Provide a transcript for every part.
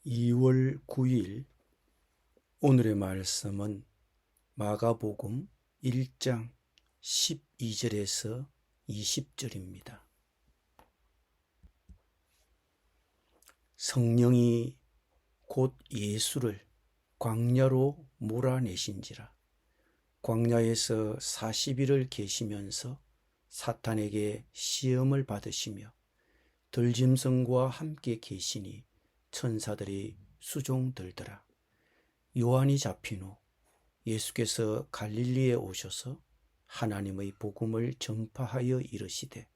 2월 9일 오늘의 말씀은 마가복음 1장 12절에서 20절입니다. 성령이 곧 예수를 광야로 몰아내신지라. 광야에서 40일을 계시면서 사탄에게 시험을 받으시며 들짐승과 함께 계시니 천사들이 수종들더라. 요한이 잡힌 후 예수께서 갈릴리에 오셔서 하나님의 복음을 전파하여 이르시되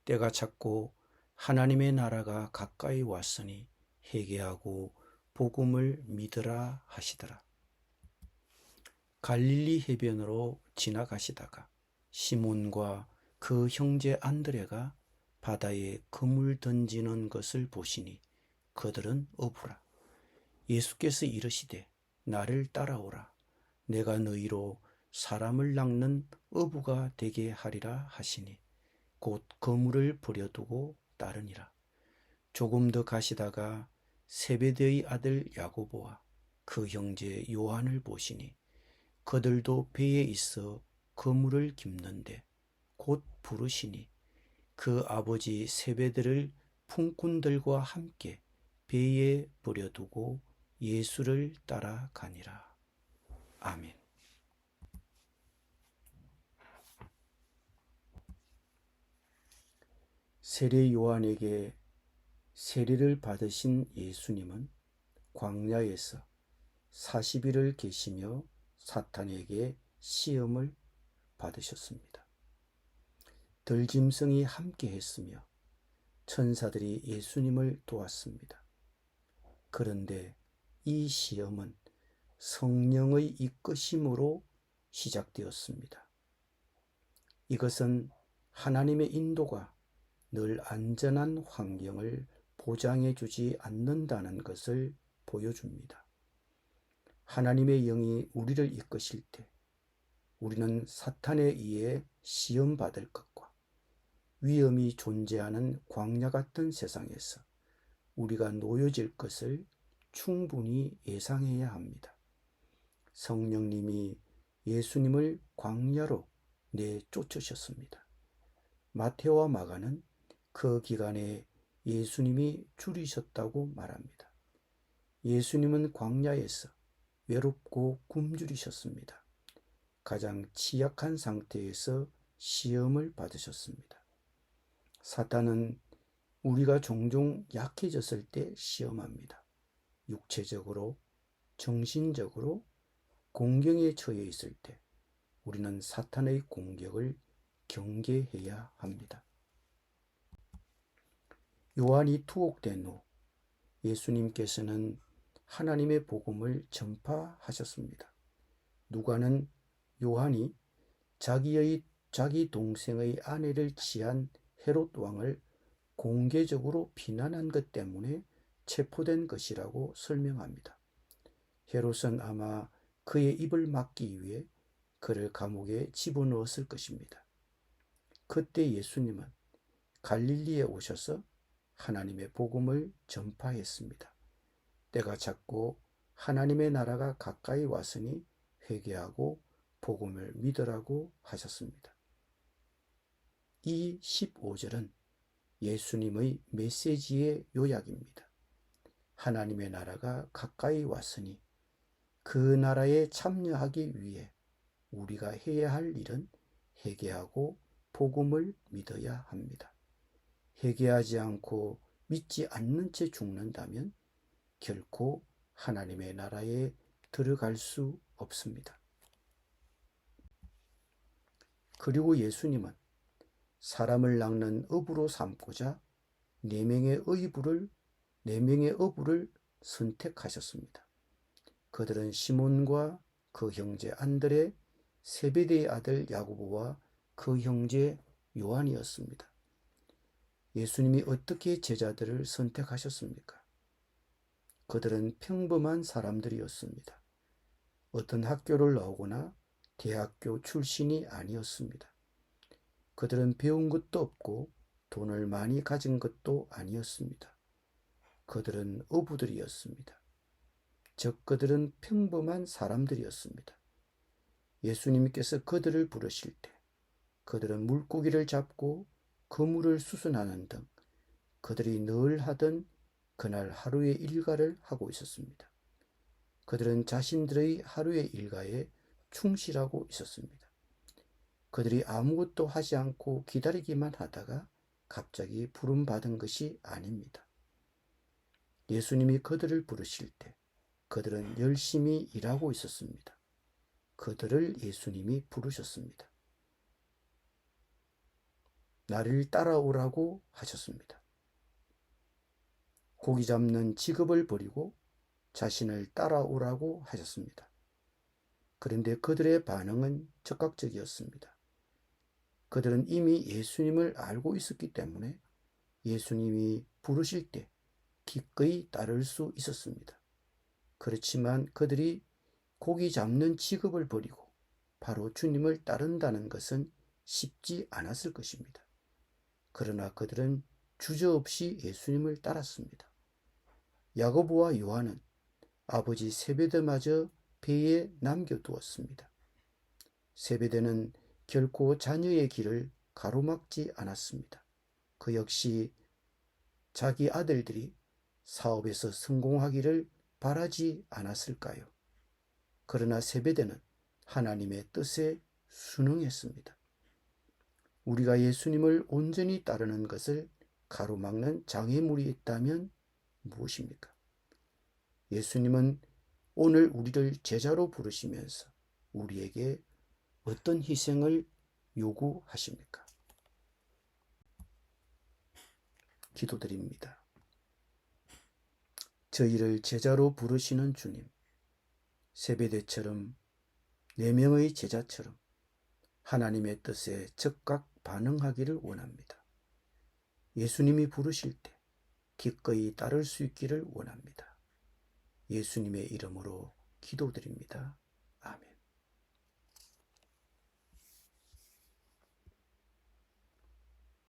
때가 찼고 하나님의 나라가 가까이 왔으니 회개하고 복음을 믿으라 하시더라. 갈릴리 해변으로 지나가시다가 시몬과 그 형제 안드레가 바다에 그물 던지는 것을 보시니 그들은 어부라. 예수께서 이르시되 나를 따라오라. 내가 너희로 사람을 낚는 어부가 되게 하리라 하시니 곧 그물을 버려두고 따르니라. 조금 더 가시다가 세베대의 아들 야고보와 그 형제 요한을 보시니 그들도 배에 있어 그물을 깁는데 곧 부르시니 그 아버지 세베대를 품꾼들과 함께 배에 버려두고 예수를 따라가니라. 아멘. 세례 요한에게 세례를 받으신 예수님은 광야에서 40일을 계시며 사탄에게 시험을 받으셨습니다. 들짐승이 함께 했으며 천사들이 예수님을 도왔습니다. 그런데 이 시험은 성령의 이끄심으로 시작되었습니다. 이것은 하나님의 인도가 늘 안전한 환경을 보장해 주지 않는다는 것을 보여줍니다. 하나님의 영이 우리를 이끄실 때 우리는 사탄에 의해 시험받을 것과 위험이 존재하는 광야 같은 세상에서 우리가 놓여질 것을 충분히 예상해야 합니다. 성령님이 예수님을 광야로 내쫓으셨습니다. 마태와 마가는 그 기간에 예수님이 줄이셨다고 말합니다. 예수님은 광야에서 외롭고 굶주리셨습니다. 가장 취약한 상태에서 시험을 받으셨습니다. 사탄은 우리가 종종 약해졌을 때 시험합니다. 육체적으로, 정신적으로 공경에 처해 있을 때 우리는 사탄의 공격을 경계해야 합니다. 요한이 투옥된 후 예수님께서는 하나님의 복음을 전파하셨습니다. 누가는 요한이 자기 동생의 아내를 취한 헤롯 왕을 공개적으로 비난한 것 때문에 체포된 것이라고 설명합니다. 헤롯은 아마 그의 입을 막기 위해 그를 감옥에 집어넣었을 것입니다. 그때 예수님은 갈릴리에 오셔서 하나님의 복음을 전파했습니다. 때가 찼고 하나님의 나라가 가까이 왔으니 회개하고 복음을 믿으라고 하셨습니다. 이 15절은 예수님의 메시지의 요약입니다. 하나님의 나라가 가까이 왔으니 그 나라에 참여하기 위해 우리가 해야 할 일은 회개하고 복음을 믿어야 합니다. 회개하지 않고 믿지 않는 채 죽는다면 결코 하나님의 나라에 들어갈 수 없습니다. 그리고 예수님은 사람을 낚는 어부로 삼고자 4명의 어부를 선택하셨습니다. 그들은 시몬과 그 형제 안드레, 세베대의 아들 야고보와 그 형제 요한이었습니다. 예수님이 어떻게 제자들을 선택하셨습니까? 그들은 평범한 사람들이었습니다. 어떤 학교를 나오거나 대학교 출신이 아니었습니다. 그들은 배운 것도 없고 돈을 많이 가진 것도 아니었습니다. 그들은 어부들이었습니다. 즉 그들은 평범한 사람들이었습니다. 예수님께서 그들을 부르실 때 그들은 물고기를 잡고 그물을 수선하는 등 그들이 늘 하던 그날 하루의 일과를 하고 있었습니다. 그들은 자신들의 하루의 일과에 충실하고 있었습니다. 그들이 아무것도 하지 않고 기다리기만 하다가 갑자기 부름받은 것이 아닙니다. 예수님이 그들을 부르실 때 그들은 열심히 일하고 있었습니다. 그들을 예수님이 부르셨습니다. 나를 따라오라고 하셨습니다. 고기 잡는 직업을 버리고 자신을 따라오라고 하셨습니다. 그런데 그들의 반응은 즉각적이었습니다. 그들은 이미 예수님을 알고 있었기 때문에 예수님이 부르실 때 기꺼이 따를 수 있었습니다. 그렇지만 그들이 고기 잡는 직업을 버리고 바로 주님을 따른다는 것은 쉽지 않았을 것입니다. 그러나 그들은 주저없이 예수님을 따랐습니다. 야고보와 요한은 아버지 세베대마저 배에 남겨두었습니다. 세베대는 결코 자녀의 길을 가로막지 않았습니다. 그 역시 자기 아들들이 사업에서 성공하기를 바라지 않았을까요? 그러나 세베대는 하나님의 뜻에 순응했습니다. 우리가 예수님을 온전히 따르는 것을 가로막는 장애물이 있다면 무엇입니까? 예수님은 오늘 우리를 제자로 부르시면서 우리에게 어떤 희생을 요구하십니까? 기도드립니다. 저희를 제자로 부르시는 주님, 세베대처럼 4명의 제자처럼 하나님의 뜻에 즉각 반응하기를 원합니다. 예수님이 부르실 때 기꺼이 따를 수 있기를 원합니다. 예수님의 이름으로 기도드립니다.